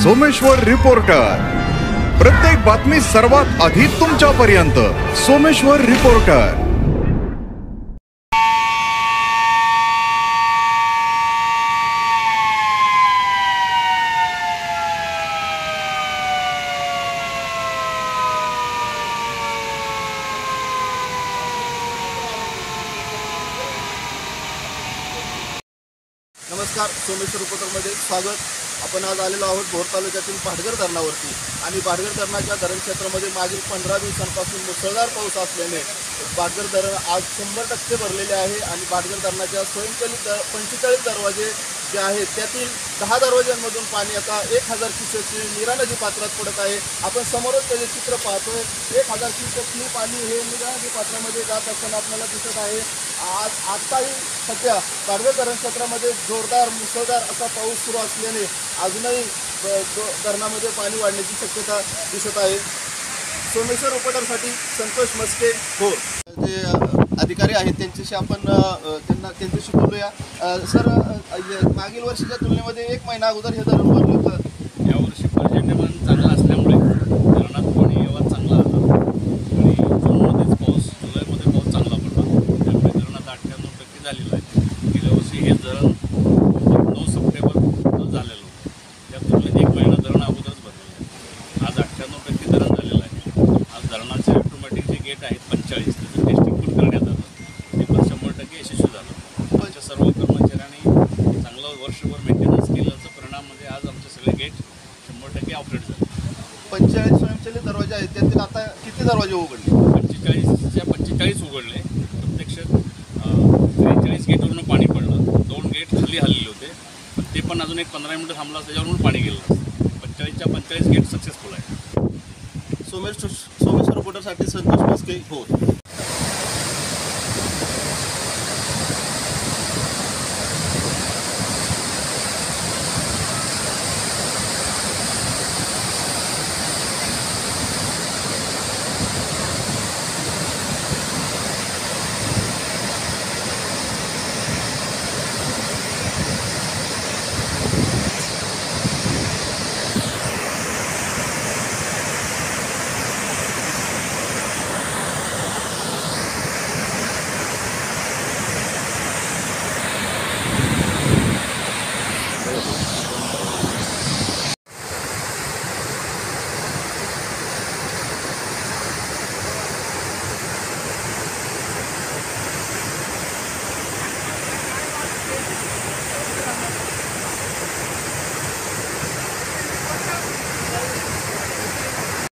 Someshwar reporter, प्रत्येक बातमी सर्वात आधी तुमच्यापर्यंत। सोमेश्वर रिपोर्टर। नमस्कार, सोमेश्वर रिपोर्टरमध्ये स्वागत। आपण आज आलेलो आहोत भोर तालुक्यातील भाटघर धरणावरती आणि भाटघर धरणाच्या धरण क्षेत्रामध्ये मागील 15 दिवसांपासून मुसळधार पाऊस असल्याने भाटघर धरण आज 100% भरलेले आहे आणि भाटघर धरणाच्या स्वयंचलित 45 दरवाजे जे आहेत त्यातील 10 दरवाज्यांमधून पाणी आता 1000 क्युसेकची नीरा नदी पात्रात पडत आहे। आपण समोरच त्याचे चित्र पाहतोय। 1000 क्युसेकनी पाणी हे नीरा नदी पात्रामध्ये जात असताना आपल्याला दिसत आहे। आताही सध्या भाटघर धरण क्षेत्रामध्ये जोरदार मुसळधार असा पाऊस सुरू असल्याने अजूनही धरणामध्ये पाणी वाढण्याची शक्यता दिसत आहे। सोमेश्वर रिपोर्टरसाठी संतोष मस्के भोर। जे अधिकारी आहेत त्यांच्याशी आपण त्यांच्याशी बोलूया। सर, मागील वर्षीच्या तुलनेमध्ये 1 महिना अगोदर हे धरण भरलं होतं। यावर्षी पर्जन्यमान चांगलं असल्यामुळे धरणात पाणी येवा चांगला आला आणि जूनमध्येच पाऊस, जुलैमध्ये पाऊस चांगला पडला, त्यामुळे धरणात 98% झालेलं आहे। गेल्या वर्षी हे धरण 9 सप्टेंबर झालेलं होतं, त्या तुलनेत 1 महिना धरण अगोदरच भरलेलं आहे। आज 98% धरण झालेलं आहे। आज धरणाचे ऑटोमॅटिक जे गेट आहेत 45 त्याचं टेस्टिंग पण करण्यात आलं, ते पण 100% यशस्वी झालं। आमच्या सर्व कर्मचाऱ्यांनी चांगलं वर्षभर मेंटेनन्स केल्याचा परिणाम म्हणजे आज आमचे सगळे गेट 100% ऑपरेट झाले। 45 स्वयंचलित दरवाजे आहेत, त्यातील आता किती दरवाजे उघडले? 45च्या 45 उघडले। प्रत्यक्षात 43 गेटवरून पाणी पडलं, 2 गेट खाली हल्लेले होते, पण ते पण अजून एक 15 मिनिटं थांबला त्याच्यावरून पाणी गेलं असतं। 45च्या 45 गेट सक्सेसफुल आहे। सोमेश्वर रिपोर्टरसाठी संतोष मस्के भोर।